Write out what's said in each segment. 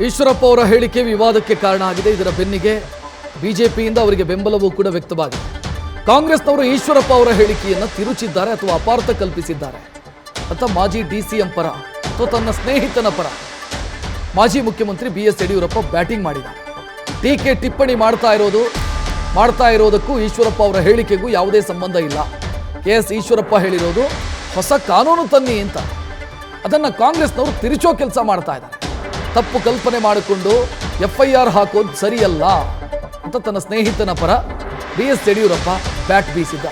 ಈಶ್ವರಪ್ಪ ಅವರ ಹೇಳಿಕೆ ವಿವಾದಕ್ಕೆ ಕಾರಣ ಆಗಿದೆ. ಇದರ ಬೆನ್ನಿಗೆ ಬಿಜೆಪಿಯಿಂದ ಅವರಿಗೆ ಬೆಂಬಲವೂ ಕೂಡ ವ್ಯಕ್ತವಾಗಿದೆ. ಕಾಂಗ್ರೆಸ್ನವರು ಈಶ್ವರಪ್ಪ ಅವರ ಹೇಳಿಕೆಯನ್ನು ತಿರುಚಿದ್ದಾರೆ ಅಥವಾ ಅಪಾರ್ಥ ಕಲ್ಪಿಸಿದ್ದಾರೆ ಅಂತ ಮಾಜಿ ಡಿಸಿಎಂ ಪರ ಅಥವಾ ತನ್ನ ಸ್ನೇಹಿತನ ಪರ ಮಾಜಿ ಮುಖ್ಯಮಂತ್ರಿ BS ಯಡಿಯೂರಪ್ಪ ಬ್ಯಾಟಿಂಗ್ ಮಾಡಿದ್ದಾರೆ. ಟೀಕೆ ಟಿಪ್ಪಣಿ ಮಾಡ್ತಾ ಇರೋದಕ್ಕೂ ಈಶ್ವರಪ್ಪ ಅವರ ಹೇಳಿಕೆಗೂ ಯಾವುದೇ ಸಂಬಂಧ ಇಲ್ಲ. KS ಈಶ್ವರಪ್ಪ ಹೇಳಿರೋದು ಹೊಸ ಕಾನೂನು ತನ್ನಿ ಅಂತ, ಅದನ್ನು ಕಾಂಗ್ರೆಸ್ನವರು ತಿರುಚೋ ಕೆಲಸ ಮಾಡ್ತಾ ಇದ್ದಾರೆ. ತಪ್ಪು ಕಲ್ಪನೆ ಮಾಡಿಕೊಂಡು FIR ಹಾಕೋದು ಸರಿಯಲ್ಲ ಅಂತ ತನ್ನ ಸ್ನೇಹಿತನ ಪರ BS ಯಡಿಯೂರಪ್ಪ ಬ್ಯಾಟ್ ಬೀಸಿದ್ದ.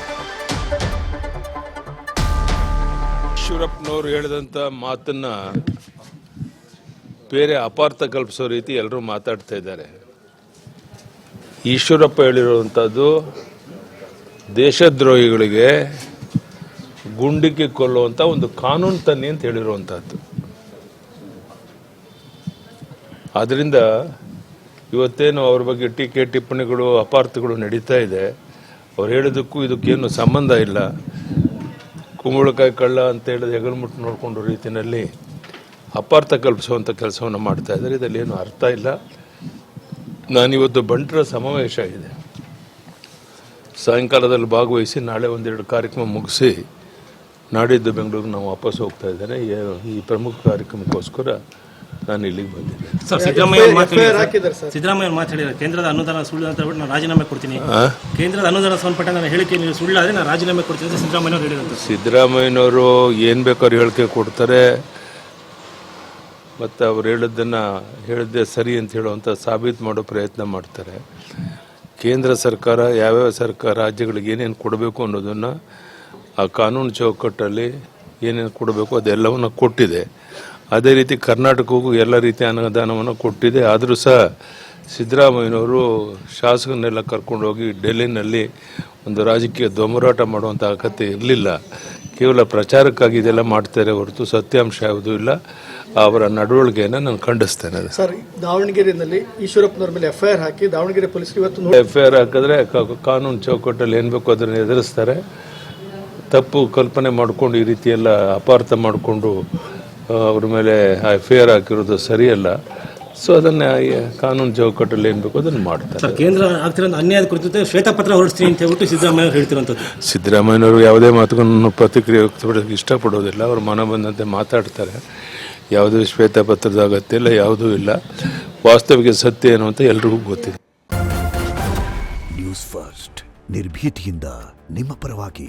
ಈಶ್ವರಪ್ಪನವರು ಹೇಳಿದಂಥ ಮಾತನ್ನ ಬೇರೆ ಅಪಾರ್ಥ ಕಲ್ಪಿಸೋ ರೀತಿ ಎಲ್ಲರೂ ಮಾತಾಡ್ತಾ ಇದ್ದಾರೆ. ಈಶ್ವರಪ್ಪ ಹೇಳಿರುವಂಥದ್ದು ದೇಶದ್ರೋಹಿಗಳಿಗೆ ಗುಂಡಿಕ್ಕಿ ಕೊಲ್ಲುವಂಥ ಒಂದು ಕಾನೂನು ತನ್ನಿ ಅಂತ ಹೇಳಿರುವಂಥದ್ದು. ಆದ್ದರಿಂದ ಇವತ್ತೇನು ಅವ್ರ ಬಗ್ಗೆ ಟೀಕೆ ಟಿಪ್ಪಣಿಗಳು ಅಪಾರ್ಥಗಳು ನಡೀತಾ ಇದೆ. ಅವ್ರು ಹೇಳಿದ್ದಕ್ಕೂ ಇದಕ್ಕೇನು ಸಂಬಂಧ ಇಲ್ಲ. ಕುಂಬಳಕಾಯಿ ಕಳ್ಳ ಅಂತ ಹೇಳಿದ ಹೆಗಲ್ಮುಟ್ಟು ನೋಡಿಕೊಂಡು ರೀತಿಯಲ್ಲಿ ಅಪಾರ್ಥ ಕಲ್ಪಿಸುವಂಥ ಕೆಲಸವನ್ನು ಮಾಡ್ತಾ ಇದ್ದಾರೆ. ಇದರಲ್ಲಿ ಏನು ಅರ್ಥ ಇಲ್ಲ. ನಾನಿವತ್ತು ಬಂಟರ ಸಮಾವೇಶ ಇದೆ, ಸಾಯಂಕಾಲದಲ್ಲಿ ಭಾಗವಹಿಸಿ ನಾಳೆ ಒಂದೆರಡು ಕಾರ್ಯಕ್ರಮ ಮುಗಿಸಿ ನಾಡಿದ್ದು ಬೆಂಗಳೂರಿಗೆ ನಾವು ವಾಪಸ್ ಹೋಗ್ತಾ ಇದ್ದೇನೆ. ಈ ಪ್ರಮುಖ ಕಾರ್ಯಕ್ರಮಕ್ಕೋಸ್ಕರ ನಾನು ಇಲ್ಲಿಗೆ ಬಂದಿದ್ದೆ. ಸರ್, ಸಿದ್ದರಾಮಯ್ಯ ಮಾತಾಡಿದ್ದಾರೆ ಕೇಂದ್ರದ ಅನುದಾನ ಸುಳ್ಳು ಅಂತ ಹೇಳ್ಬಿಟ್ಟು ನಾನು ರಾಜೀನಾಮೆ ಕೊಡ್ತೀನಿ. ಕೇಂದ್ರದ ಅನುದಾನ ಸಂಬಂಧಪಟ್ಟ ನನ್ನ ಹೇಳಿಕೆ ನೀವು ಸುಳ್ಳಾದರೆ ನಾನು ರಾಜೀನಾಮೆ ಕೊಡ್ತೀನಿ ಅಂತ ಸಿದ್ದರಾಮಯ್ಯವರು ಹೇಳಿದ್ರು. ಸಿದ್ದರಾಮಯ್ಯನವರು ಏನು ಬೇಕಾದ್ರೂ ಹೇಳಿಕೆ ಕೊಡ್ತಾರೆ, ಮತ್ತು ಅವ್ರು ಹೇಳಿದ್ದೇ ಸರಿ ಅಂತ ಹೇಳುವಂಥ ಸಾಬೀತು ಮಾಡೋ ಪ್ರಯತ್ನ ಮಾಡ್ತಾರೆ. ಕೇಂದ್ರ ಸರ್ಕಾರ ಯಾವ್ಯಾವ ರಾಜ್ಯಗಳಿಗೆ ಏನೇನು ಕೊಡಬೇಕು ಅನ್ನೋದನ್ನು ಆ ಕಾನೂನು ಚೌಕಟ್ಟಲ್ಲಿ ಏನೇನು ಕೊಡಬೇಕು ಅದೆಲ್ಲವನ್ನು ಕೊಟ್ಟಿದೆ. ಅದೇ ರೀತಿ ಕರ್ನಾಟಕಕ್ಕೂ ಎಲ್ಲ ರೀತಿಯ ಅನುದಾನವನ್ನು ಕೊಟ್ಟಿದೆ. ಆದರೂ ಸಹ ಸಿದ್ದರಾಮಯ್ಯನವರು ಶಾಸಕರನ್ನೆಲ್ಲ ಕರ್ಕೊಂಡೋಗಿ ಡೆಲ್ಲಿನಲ್ಲಿ ಒಂದು ರಾಜಕೀಯ ದೊಂಬರಾಟ ಮಾಡುವಂಥ ಅಗತ್ಯ ಇರಲಿಲ್ಲ. ಕೇವಲ ಪ್ರಚಾರಕ್ಕಾಗಿ ಇದೆಲ್ಲ ಮಾಡ್ತಾರೆ ಹೊರತು ಸತ್ಯಾಂಶ ಯಾವುದೂ ಇಲ್ಲ. ಅವರ ನಡವಳಿಕೆಯನ್ನು ನಾನು ಖಂಡಿಸ್ತೇನೆ. ಸರ್, ದಾವಣಗೆರೆಯಲ್ಲಿ ಈಶ್ವರಪ್ಪನವ್ರ ಮೇಲೆ FIR ಹಾಕಿ ದಾವಣಗೆರೆ ಪೊಲೀಸರು ಇವತ್ತು FIR ಹಾಕಿದ್ರೆ ಕಾನೂನು ಚೌಕಟ್ಟಲ್ಲಿ ಏನು ಬೇಕೋ ಅದನ್ನು ಎದುರಿಸ್ತಾರೆ. ತಪ್ಪು ಕಲ್ಪನೆ ಮಾಡಿಕೊಂಡು ಈ ರೀತಿ ಎಲ್ಲ ಅಪಾರ್ಥ ಮಾಡಿಕೊಂಡು ಅವ್ರ ಮೇಲೆ FIR ಹಾಕಿರೋದು ಸರಿಯಲ್ಲ. ಸೊ ಅದನ್ನು ಕಾನೂನು ಚೌಕಟ್ಟಲ್ಲಿ ಏನು ಬೇಕೋ ಅದನ್ನು ಮಾಡ್ತಾರೆ. ಕೇಂದ್ರ ಆಗ್ತಿರೋ ಅನ್ಯಾಯದ ಕುರಿತು ಶ್ವೇತಪತ್ರ ಹೊರಡಿಸ್ತೀನಿ ಅಂತ ಹೇಳ್ಬಿಟ್ಟು ಸಿದ್ದರಾಮಯ್ಯ ಹೇಳ್ತಿರೋಂಥದ್ದು. ಸಿದ್ದರಾಮಯ್ಯನವರು ಯಾವುದೇ ಮಾತುಗಳನ್ನು ಪ್ರತಿಕ್ರಿಯೆ ವ್ಯಕ್ತಪಡೋಕ್ಕೆ ಇಷ್ಟಪಡೋದಿಲ್ಲ. ಅವ್ರ ಮನ ಬಂದಂತೆ ಮಾತಾಡ್ತಾರೆ. ಯಾವುದೂ ಶ್ವೇತಪತ್ರದ ಅಗತ್ಯ ಇಲ್ಲ, ಯಾವುದೂ ಇಲ್ಲ. ವಾಸ್ತವಿಕ ಸತ್ಯ ಏನು ಅಂತ ಎಲ್ರಿಗೂ ಗೊತ್ತಿದೆ. ನ್ಯೂಸ್ ಫಸ್ಟ್ ನಿರ್ಭೀತಿಯಿಂದ ನಿಮ್ಮ ಪರವಾಗಿ.